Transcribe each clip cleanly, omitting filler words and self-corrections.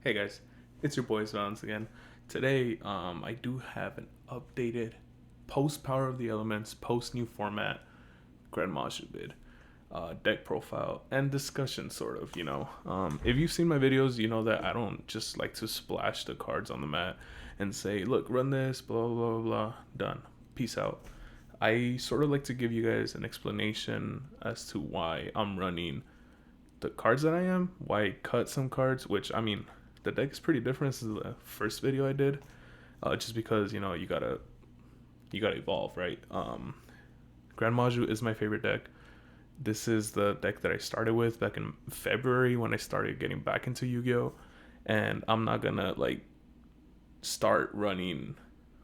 Hey guys, it's your boys once again. Today, I do have an updated post Power of the Elements, post new format, Gren Maju vid, deck profile, and discussion, sort of. If you've seen my videos, you know that I don't just like to splash the cards on the mat and say, look, run this, blah, blah, blah, blah, done. Peace out. I sort of like to give you guys an explanation as to why I'm running the cards that I am, why I cut some cards, which I mean, the deck is pretty different since the first video I did, just because you gotta evolve, right? Gren Maju is my favorite deck. This is the deck that I started with back in February when I started getting back into Yu-Gi-Oh, and I'm not gonna start running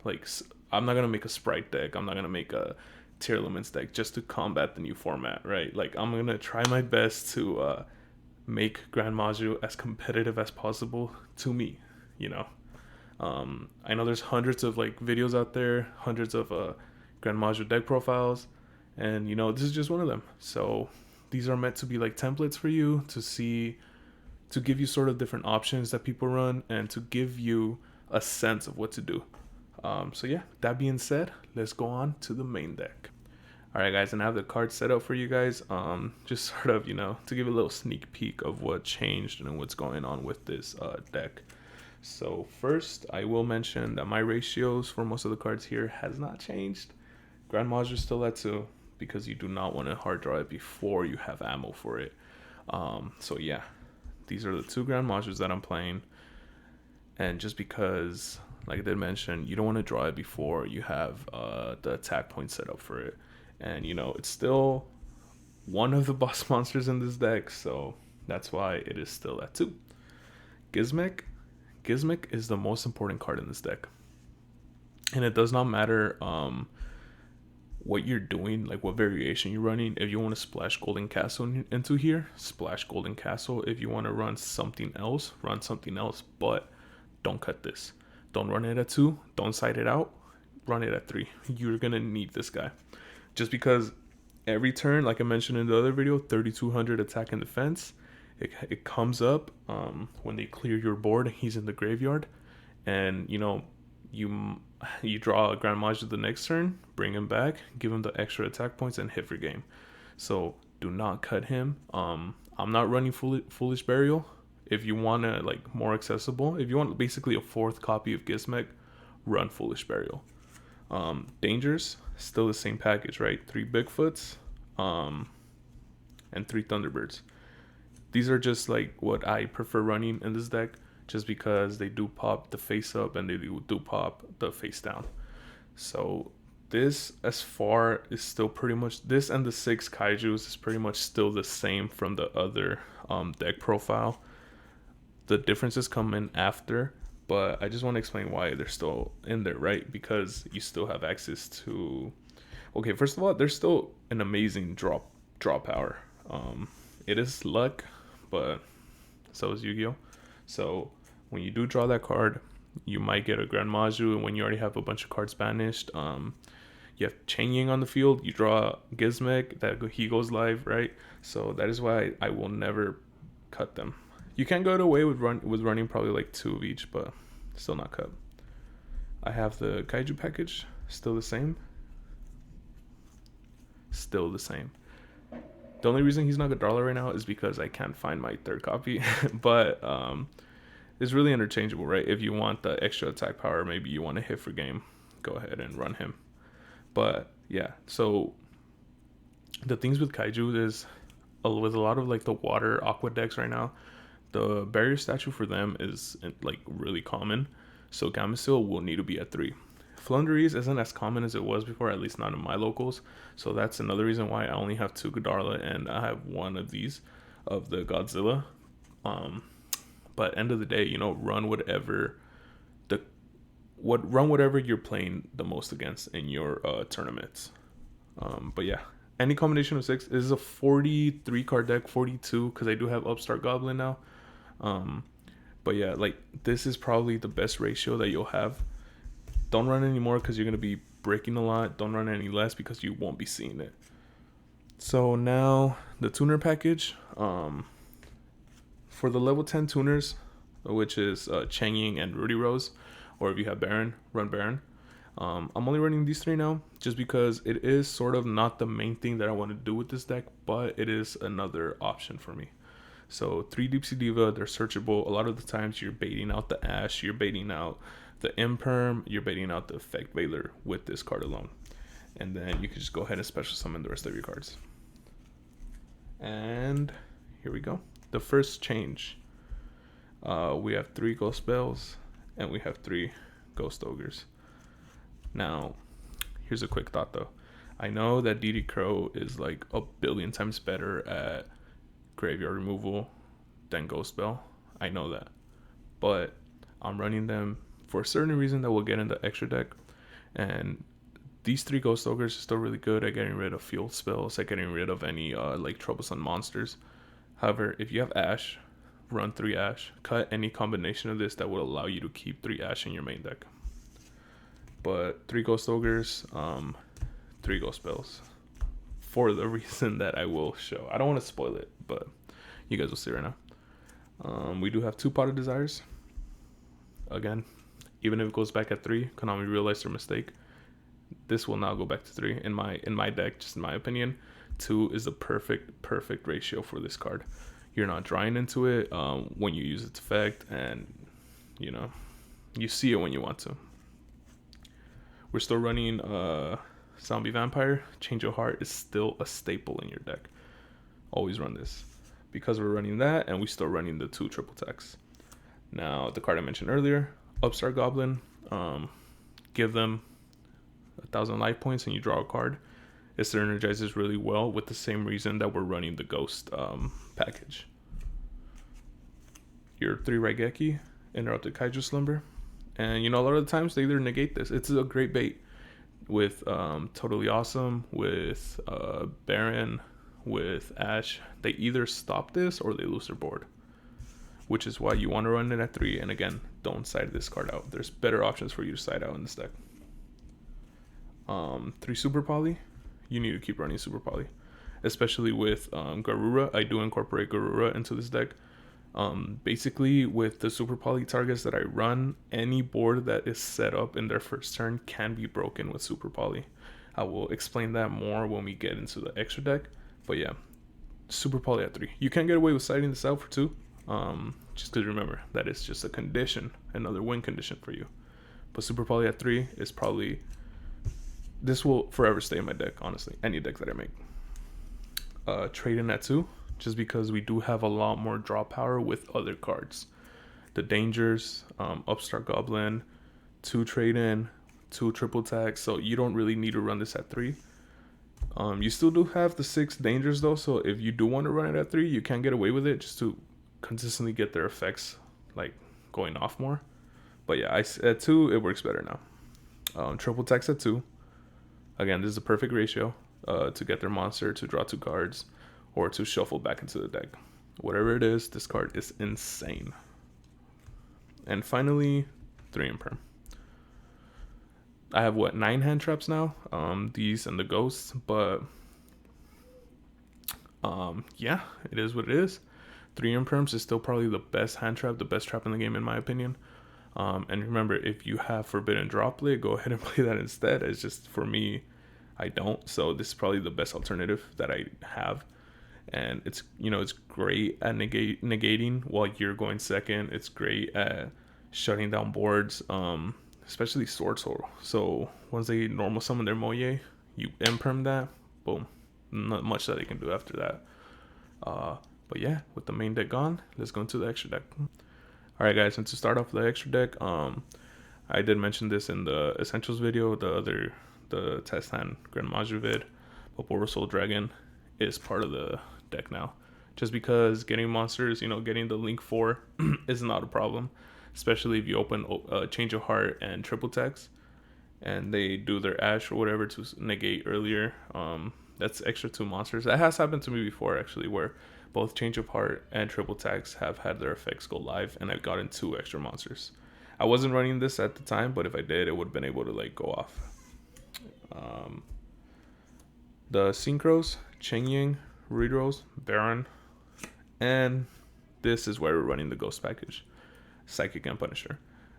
like I'm not gonna make a Sprite deck. I'm not gonna make a Tier Elements deck just to combat the new format, right? Like I'm gonna try my best to make Gren Maju as competitive as possible to me. You know, I know there's hundreds of videos out there, hundreds of Gren Maju deck profiles, and this is just one of them. So these are meant to be like templates for you to see, to give you sort of different options that people run, and to give you a sense of what to do. So yeah, that being said, let's go on to the main deck. Alright guys, and I have the cards set up for you guys, just sort of, to give a little sneak peek of what changed and what's going on with this deck. So first, I will mention that my ratios for most of the cards here has not changed. Gren Maju is still at 2, because you do not want to hard draw it before you have ammo for it. So yeah, these are the 2 Gren Majus that I'm playing. And just because, like I did mention, you don't want to draw it before you have the attack point set up for it. And it's still one of the boss monsters in this deck, so that's why it is still at 2. Gizmek. Gizmek is the most important card in this deck. And it does not matter what you're doing, like what variation you're running. If you want to splash Golden Castle into here, splash Golden Castle. If you want to run something else, run something else. But don't cut this. Don't run it at 2. Don't side it out. Run it at 3. You're going to need this guy. Just because every turn, like I mentioned in the other video, 3200 attack and defense, it comes up when they clear your board. He's in the graveyard, and you draw a Gren Maju the next turn, bring him back, give him the extra attack points, and hit for game. So do not cut him. I'm not running Foolish Burial. If you want to more accessible, if you want basically a 4th copy of Gizmek, run Foolish Burial. Dangers, still the same package, right? 3 Bigfoots, and 3 Thunderbirds. These are just what I prefer running in this deck, just because they do pop the face up and they do pop the face down. So this, as far, is still pretty much, this and the 6 Kaijus is pretty much still the same from the other deck profile. The differences come in after, but I just want to explain why they're still in there, right? Because you still have access to, okay, first of all, there's still an amazing draw power. It is luck, but so is Yu-Gi-Oh. So when you do draw that card, you might get a Gren Maju, and when you already have a bunch of cards banished, you have Chain Yang on the field, you draw Gizmek, that he goes live, right? So that is why I will never cut them. You can go away with running probably 2 of each, but still not cut. I have the Kaiju package, still the same. Still the same. The only reason he's not a dollar right now is because I can't find my 3rd copy. But it's really interchangeable, right? If you want the extra attack power, maybe you want to hit for game, go ahead and run him. But yeah, so the things with Kaiju is, with a lot of the water aqua decks right now, the barrier statue for them is really common. So Gameciel will need to be at 3. Flunderies isn't as common as it was before, at least not in my locals. So that's another reason why I only have 2 Godarla and I have 1 of these, of the Godzilla. But end of the day, run whatever you're playing the most against in your tournaments. But yeah, any combination of 6 is a 43 card deck, 42 because I do have Upstart Goblin now. But yeah, this is probably the best ratio that you'll have. Don't run any more because you're going to be breaking a lot. Don't run any less because you won't be seeing it. So now the tuner package. For the level 10 tuners, which is Chang Ying and Rudy Rose, or if you have Baron, run Baron. I'm only running these three now just because it is sort of not the main thing that I want to do with this deck, but it is another option for me. So 3 Deep Sea Diva, they're searchable. A lot of the times you're baiting out the Ash, you're baiting out the Imperm, you're baiting out the Effect Veiler with this card alone. And then you can just go ahead and special summon the rest of your cards. And here we go. The first change. We have 3 Ghost Spells and we have 3 Ghost Ogres. Now, here's a quick thought though. I know that DD Crow is like a billion times better at graveyard removal than Ghost Spell. I know that. But I'm running them for a certain reason that we'll get in the extra deck. And these 3 Ghost Ogres are still really good at getting rid of field spells, at getting rid of any like troublesome monsters. However, if you have Ash, run 3 Ash. Cut any combination of this that will allow you to keep 3 Ash in your main deck. But 3 Ghost Ogres, 3 Ghost Spells. For the reason that I will show. I don't want to spoil it, but you guys will see right now. We do have 2 Potted Desires. Again, even if it goes back at 3, Konami realized their mistake. This will now go back to 3 in my deck, just in my opinion. 2 is the perfect ratio for this card. You're not drawing into it when you use its effect, and you see it when you want to. We're still running Zombie Vampire. Change of Heart is still a staple in your deck. Always run this. Because we're running that, and we still running the 2 triple attacks. Now, the card I mentioned earlier, Upstart Goblin. Give them 1,000 life points and you draw a card. It synergizes really well with the same reason that we're running the Ghost package. Your 3 Raigeki, Interrupted Kaiju Slumber. And a lot of the times they either negate this. It's a great bait with Totally Awesome, with Baron, with Ash. They either stop this or they lose their board, which is why you want to run it at 3. And again, don't side this card out. There's better options for you to side out in this deck. 3 Super Poly. You need to keep running Super Poly, especially with Garura. I do incorporate Garura into this deck. Basically, with the Super Poly targets that I run, any board that is set up in their first turn can be broken with Super Poly. I will explain that more when we get into the extra deck. But yeah, Super Poly at 3. You can get away with siding this out for 2. Just because remember, that is just a condition, another win condition for you. But Super Poly at 3 is probably... This will forever stay in my deck, honestly. Any deck that I make. Trade in at 2. Just because we do have a lot more draw power with other cards. The Dangers, Upstart Goblin, 2 trade in, 2 triple tags. So you don't really need to run this at 3. You still do have the 6 Dangers though. So if you do want to run it at 3, you can get away with it just to consistently get their effects like going off more. But yeah, at 2 it works better now. Triple tags at 2. Again, this is a perfect ratio to get their monster to draw 2 cards or to shuffle back into the deck. Whatever it is, this card is insane. And finally, 3 Imperm. I have 9 hand traps now, these and the ghosts, but yeah, it is what it is. 3 Imperms is still probably the best hand trap, the best trap in the game in my opinion. And remember, if you have Forbidden Droplet, go ahead and play that instead. It's just, for me, I don't. So this is probably the best alternative that I have. And it's, it's great at negating while you're going second. It's great at shutting down boards, especially Sword Soul. So once they normal summon their Moye, you imperm that, boom. Not much that they can do after that. But yeah, with the main deck gone, let's go into the extra deck. Alright guys, and to start off the extra deck, I did mention this in the Essentials video, the test hand Gren Maju vid, but Border Soul Dragon is part of the deck now. Just because getting monsters, getting the Link 4 is not a problem. Especially if you open Change of Heart and triple text and they do their Ash or whatever to negate earlier. That's extra 2 monsters. That has happened to me before actually, where both Change of Heart and triple tags have had their effects go live and I've gotten 2 extra monsters. I wasn't running this at the time, but if I did, it would have been able to go off. The Synchros, Cheng Ying, Rudy Rose, Baron, and this is where we're running the Ghost package. Psychic and Punisher.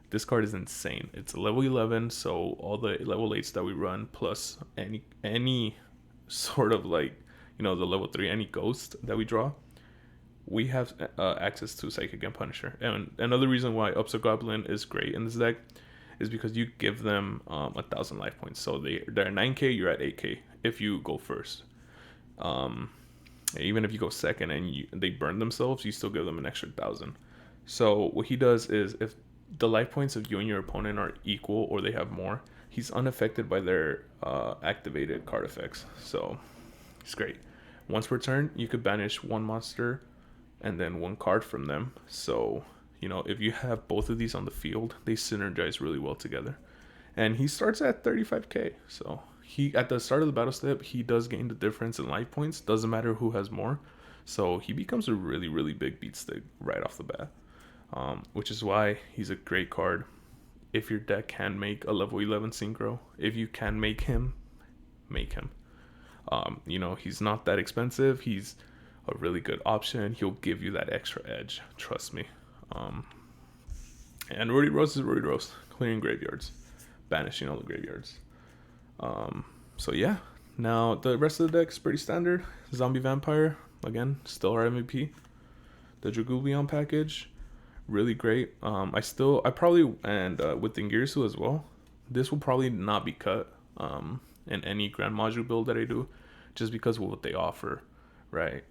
This card is insane. It's a level 11, so all the level 8s that we run plus any sort of like, the level 3, any ghost that we draw, we have access to Psychic and Punisher. And another reason why Upset Goblin is great in this deck is because you give them 1,000 life points. So they're 9k, you're at 8k if you go first. Even if you go second and they burn themselves, you still give them an extra 1,000. So what he does is, if the life points of you and your opponent are equal or they have more, he's unaffected by their activated card effects. So it's great. Once per turn, you could banish one monster and then one card from them. So, if you have both of these on the field, they synergize really well together. And he starts at 35k. So he, at the start of the battle step, he does gain the difference in life points. Doesn't matter who has more. So he becomes a really, really big beat stick right off the bat. Which is why he's a great card. If your deck can make a level 11 synchro, if you can make him, make him. He's not that expensive. He's a really good option. He'll give you that extra edge. Trust me. And Rudy Rose is Rudy Rose. Clearing graveyards. Banishing all the graveyards. So yeah. Now, the rest of the deck is pretty standard. Zombie Vampire, again, still our MVP. The Dragoolion package, really great. I probably, and with Ingirsu as well, this will probably not be cut in any Gren Maju build that I do, just because of what they offer, right?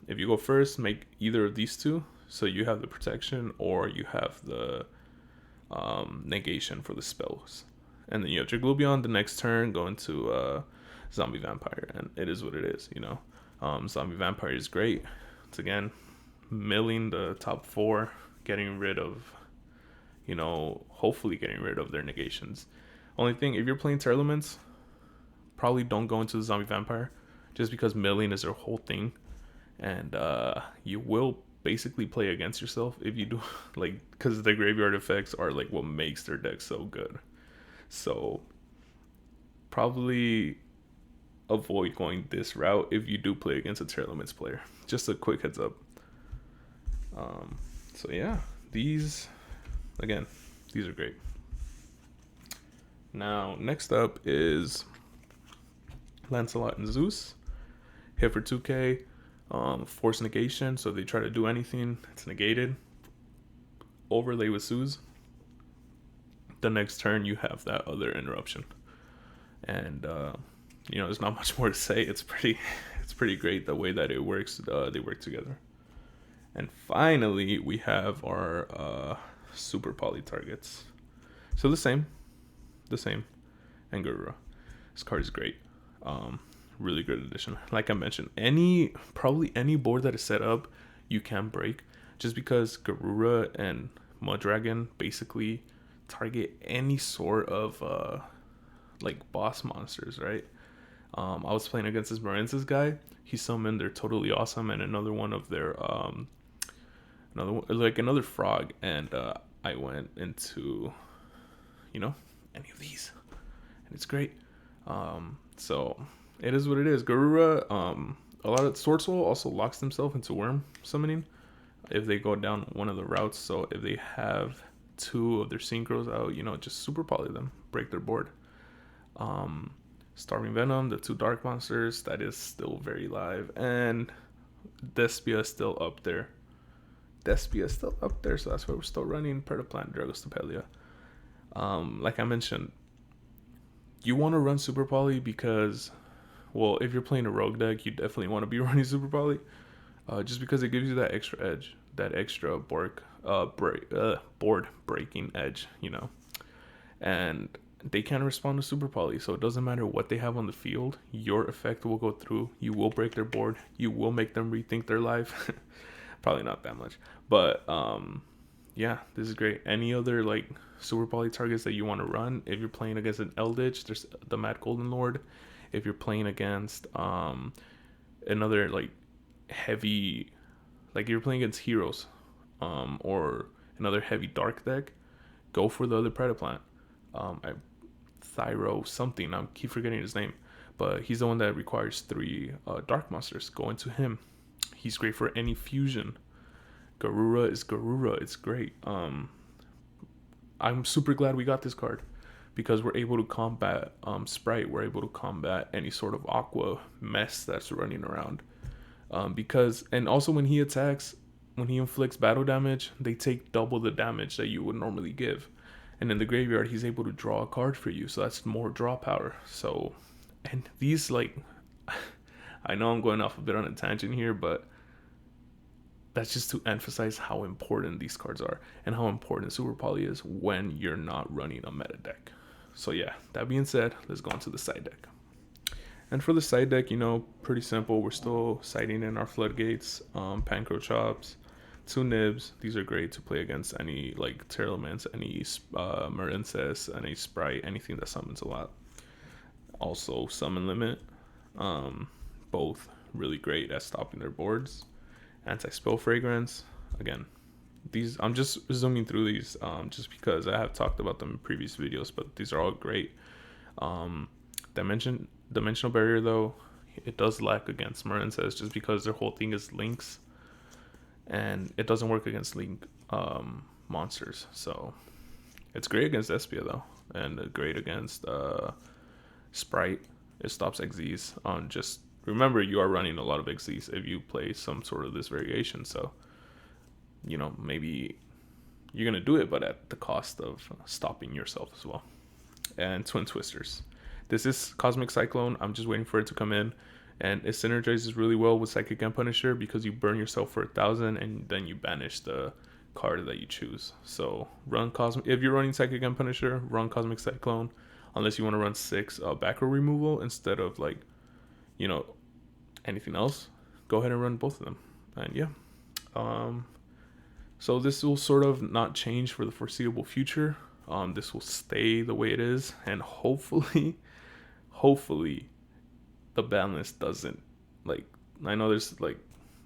If you go first, make either of these two, so you have the protection or you have the negation for the spells. And then you have Dragoolion the next turn, go into Zombie Vampire, and it is what it is, Zombie Vampire is great. It's, again, milling the top 4, getting rid of, hopefully getting rid of their negations. Only thing, if you're playing Terror Elements, probably don't go into the Zombie Vampire, just because milling is their whole thing, and you will basically play against yourself if you do, because the graveyard effects are what makes their deck so good. So probably avoid going this route if you do play against a Terror Elements player. Just a quick heads up. So yeah, these are great. Now, next up is Lancelot and Zeus. Hit for 2k, force negation, so if they try to do anything, it's negated. Overlay with Zeus. The next turn, you have that other interruption. And, there's not much more to say. It's pretty great the way that it works. They work together. And finally, we have our super poly targets. So the same, and Garura. This card is great. Really good addition. Like I mentioned, probably any board that is set up, you can break, just because Garura and Mudragon basically target any sort of boss monsters, right? I was playing against this Marensis guy. He summoned their Totally Awesome and another one of their another frog, and I went into any of these, and it's great. So it is what it is. Garura, a lot of Sword Soul also locks themselves into worm summoning if they go down one of the routes. So if they have 2 of their synchros out, just super poly them, break their board. Starving Venom, the 2 dark monsters, that is still very live, and Despia is still up there. So that's why we're still running Predaplant, Dragostopelia. Like I mentioned, you want to run Super Poly because, well, if you're playing a rogue deck, you definitely want to be running Super Poly, just because it gives you that extra edge, that extra board breaking edge, and they can respond to Super Poly, so it doesn't matter what they have on the field, your effect will go through, you will break their board, you will make them rethink their life. Probably not that much, but yeah, this is great. Any other Super Poly targets that you want to run, if you're playing against an Eldritch, there's the Mad Golden Lord. If you're playing against another heavy, if you're playing against heroes, or another heavy dark deck, go for the other Predaplant. Thyro something, I keep forgetting his name, but he's the one that requires 3 dark monsters. Go into him. He's great for any fusion. Garura is Garura. It's great. I'm super glad we got this card because we're able to combat Sprite. We're able to combat any sort of Aqua mess that's running around. Because, and also when he attacks, when he inflicts battle damage, they take double the damage that you would normally give. And in the graveyard, he's able to draw a card for you. So that's more draw power. So, and these, like, I know I'm going off a bit on a tangent here, but that's just to emphasize how important these cards are and how important Super Poly is when you're not running a meta deck. So yeah, that being said, let's go on to the side deck. And for the side deck, you know, pretty simple. We're still sighting in our Floodgates, Pancro Chops, 2 Nibs. These are great to play against any, like, Terraments, any Marincess, any Sprite, anything that summons a lot. Also, Summon Limit. Both really great at stopping their boards. Anti-Spell Fragrance. Again, these, I'm just zooming through these just because I have talked about them in previous videos, but these are all great. Dimensional Barrier, though, it does lack against Marincess just because their whole thing is links, and it doesn't work against link monsters. So it's great against Espia, though, and great against Sprite. It stops XZs on just... Remember, you are running a lot of XZs if you play some sort of this variation. So, you know, maybe you're going to do it, but at the cost of stopping yourself as well. And Twin Twisters. This is Cosmic Cyclone. I'm just waiting for it to come in. And it synergizes really well with Psychic and Punisher because you burn yourself for 1,000 and then you banish the card that you choose. So run Cosmic. If you're running Psychic and Punisher, run Cosmic Cyclone. Unless you want to run 6 back row removal instead of, like, you know, anything else, go ahead and run both of them. And yeah, so this will sort of not change for the foreseeable future. This will stay the way it is, and hopefully the ban list doesn't, like, I know there's like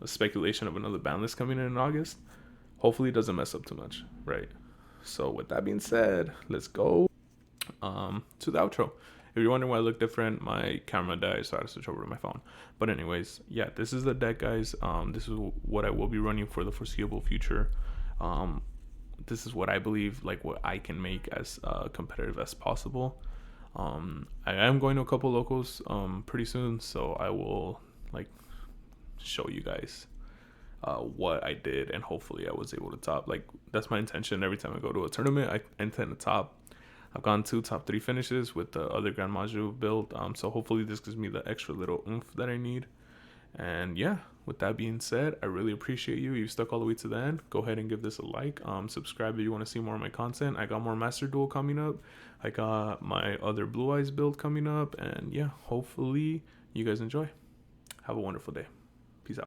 a speculation of another ban list coming in August. Hopefully it doesn't mess up too much, right? So with that being said, let's go to the outro. If you're wondering why I look different, my camera died, so I had to switch over to my phone. But anyways, yeah, this is the deck, guys. This is what I will be running for the foreseeable future. This is what I believe, like, what I can make as competitive as possible. I am going to a couple locals pretty soon, so I will, like, show you guys what I did, and hopefully I was able to top. Like, that's my intention. Every time I go to a tournament, I intend to top. I've gone 2 top 3 finishes with the other Gren Maju build, so hopefully this gives me the extra little oomph that I need. And yeah, with that being said, I really appreciate you. You stuck all the way to the end. Go ahead and give this a like. Subscribe if you want to see more of my content. I got more Master Duel coming up. I got my other Blue Eyes build coming up. And yeah, hopefully you guys enjoy. Have a wonderful day.